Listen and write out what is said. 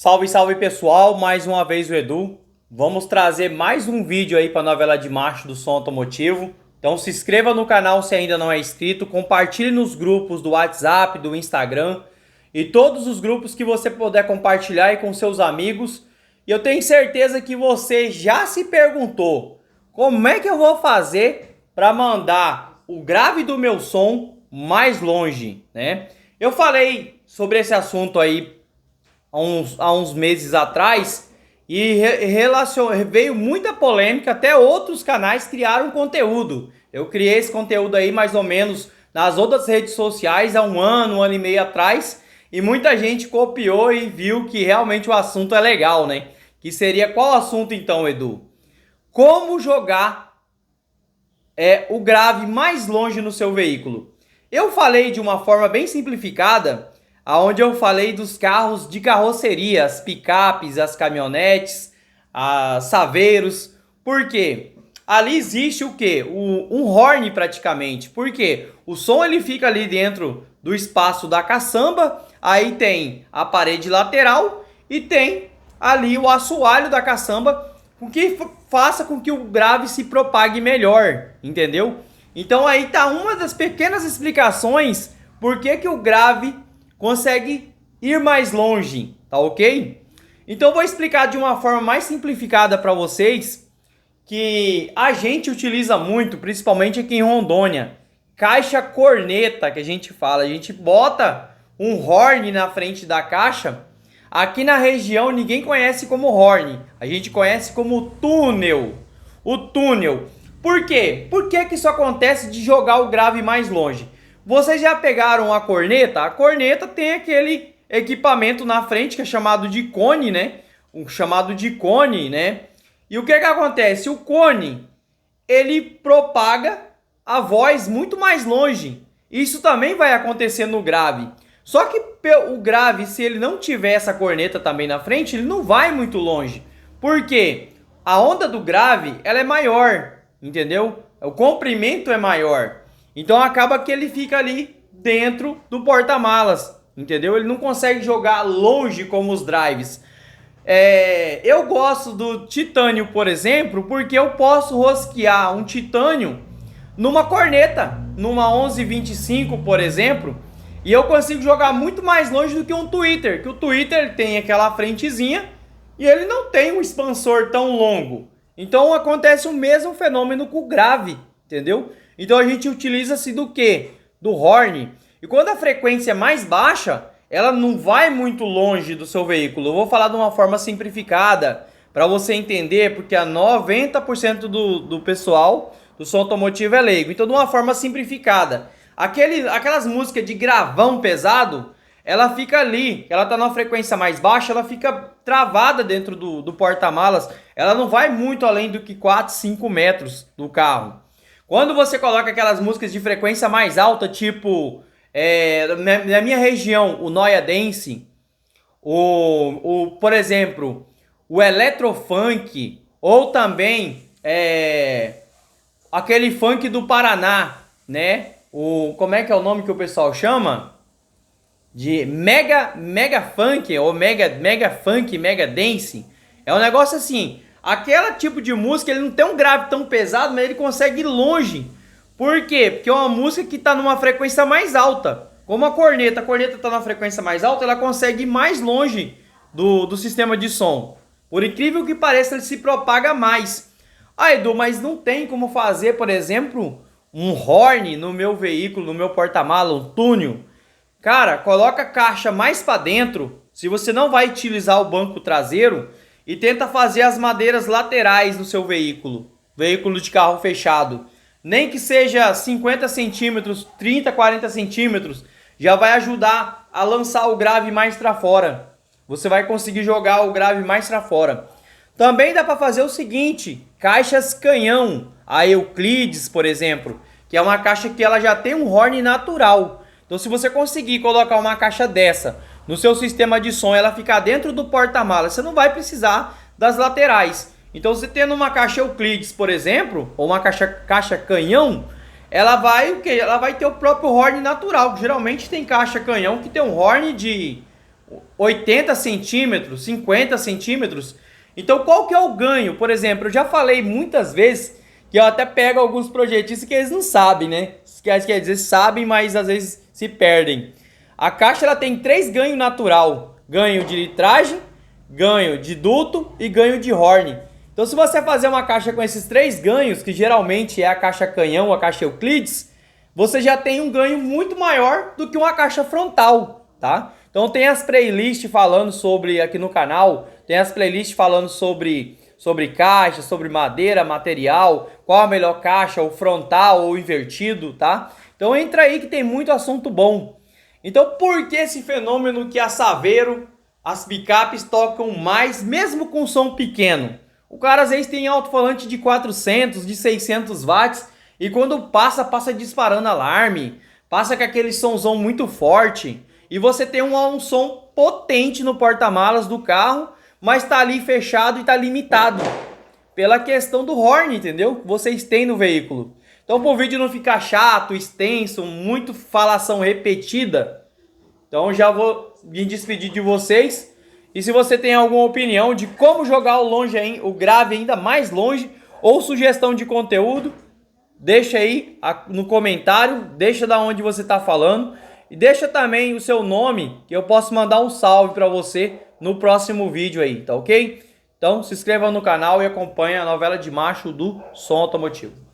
Salve, salve pessoal, mais uma vez o Edu. Vamos trazer mais um vídeo aí para a novela de marcha do som automotivo. Então se inscreva no canal se ainda não é inscrito, compartilhe nos grupos do WhatsApp, do Instagram e todos os grupos que você puder compartilhar aí com seus amigos. E eu tenho certeza que você já se perguntou como é que eu vou fazer para mandar o grave do meu som mais longe, né? Eu falei sobre esse assunto aí há uns meses atrás e veio muita polêmica, até outros canais criaram conteúdo. Eu criei esse conteúdo aí mais ou menos nas outras redes sociais há um ano e meio atrás e muita gente copiou e viu que realmente o assunto é legal, né? Que seria qual assunto então, Edu? Como jogar o grave mais longe no seu veículo. Eu falei de uma forma bem simplificada, onde eu falei dos carros de carroceria, as picapes, as caminhonetes, as saveiros. Por quê? Ali existe o quê? Um horn praticamente. Por quê? O som ele fica ali dentro do espaço da caçamba, aí tem a parede lateral e tem ali o assoalho da caçamba, o que faça com que o grave se propague melhor, entendeu? Então aí tá uma das pequenas explicações por que o grave consegue ir mais longe, tá ok? Então eu vou explicar de uma forma mais simplificada para vocês, que a gente utiliza muito, principalmente aqui em Rondônia, caixa corneta que a gente fala. A gente bota um horn na frente da caixa. Aqui na região ninguém conhece como horn, a gente conhece como túnel. O túnel. Por quê? Por que isso acontece de jogar o grave mais longe? Vocês já pegaram a corneta? A corneta tem aquele equipamento na frente que é chamado de cone, né? E o que acontece? O cone, ele propaga a voz muito mais longe. Isso também vai acontecer no grave. Só que o grave, se ele não tiver essa corneta também na frente, ele não vai muito longe. Por quê? A onda do grave, ela é maior, entendeu? O comprimento é maior. Então acaba que ele fica ali dentro do porta-malas, entendeu? Ele não consegue jogar longe como os drives. Eu gosto do titânio, por exemplo, porque eu posso rosquear um titânio numa corneta, numa 1125, por exemplo, e eu consigo jogar muito mais longe do que um tweeter, que o tweeter tem aquela frentezinha e ele não tem um expansor tão longo. Então acontece o mesmo fenômeno com o grave, entendeu? Então a gente utiliza-se do quê? Do horn. E quando a frequência é mais baixa, ela não vai muito longe do seu veículo. Eu vou falar de uma forma simplificada para você entender, porque a 90% do pessoal do som automotivo é leigo. Então de uma forma simplificada, aquelas músicas de gravão pesado, ela fica ali, ela tá numa frequência mais baixa, ela fica travada dentro do porta-malas, ela não vai muito além do que 4, 5 metros do carro. Quando você coloca aquelas músicas de frequência mais alta, tipo, na minha região, o Noia Dance, por exemplo, o Eletrofunk, ou também aquele funk do Paraná, né? Como é que é o nome que o pessoal chama? De mega funk, ou mega funk, mega dance. É um negócio assim, aquele tipo de música, ele não tem um grave tão pesado, mas ele consegue ir longe. Por quê? Porque é uma música que está numa frequência mais alta. Como a corneta está numa frequência mais alta, ela consegue ir mais longe do sistema de som. Por incrível que pareça, ele se propaga mais. Ah, Edu, mas não tem como fazer, por exemplo, um horn no meu veículo, no meu porta-mala, um túnel. Cara, coloca a caixa mais para dentro, se você não vai utilizar o banco traseiro, e tenta fazer as madeiras laterais do seu veículo de carro fechado. Nem que seja 50 centímetros, 30, 40 centímetros, já vai ajudar a lançar o grave mais para fora. Você vai conseguir jogar o grave mais para fora. Também dá para fazer o seguinte, caixas canhão, a Euclides, por exemplo, que é uma caixa que ela já tem um horn natural. Então se você conseguir colocar uma caixa dessa no seu sistema de som, ela ficar dentro do porta-malas, você não vai precisar das laterais. Então você tendo uma caixa Euclides, por exemplo, ou uma caixa canhão, ela vai ter o próprio horn natural. Geralmente tem caixa canhão que tem um horn de 80 centímetros, 50 centímetros. Então qual que é o ganho? Por exemplo, eu já falei muitas vezes que eu até pego alguns projetistas que eles não sabem, né? Quer dizer, sabem, mas às vezes se perdem. A caixa ela tem 3 ganhos natural: ganho de litragem, ganho de duto e ganho de horn. Então se você fazer uma caixa com esses 3 ganhos, que geralmente é a caixa canhão, a caixa Euclides, você já tem um ganho muito maior do que uma caixa frontal, tá? Então tem as playlists falando sobre, aqui no canal, tem as playlists falando sobre caixa, sobre madeira, material, qual a melhor caixa, o frontal ou invertido, tá? Então entra aí que tem muito assunto bom. Então por que esse fenômeno que a Saveiro, as picapes tocam mais, mesmo com som pequeno? O cara às vezes tem alto-falante de 400, de 600 watts, e quando passa disparando alarme, passa com aquele somzão muito forte, e você tem um som potente no porta-malas do carro, mas tá ali fechado e tá limitado pela questão do horn, entendeu? Que vocês têm no veículo. Então, para o vídeo não ficar chato, extenso, muito falação repetida, então já vou me despedir de vocês. E se você tem alguma opinião de como jogar o grave ainda mais longe, ou sugestão de conteúdo, deixa aí no comentário, deixa da onde você está falando. E deixa também o seu nome, que eu posso mandar um salve para você no próximo vídeo aí, tá ok? Então se inscreva no canal e acompanhe a novela de macho do Som Automotivo.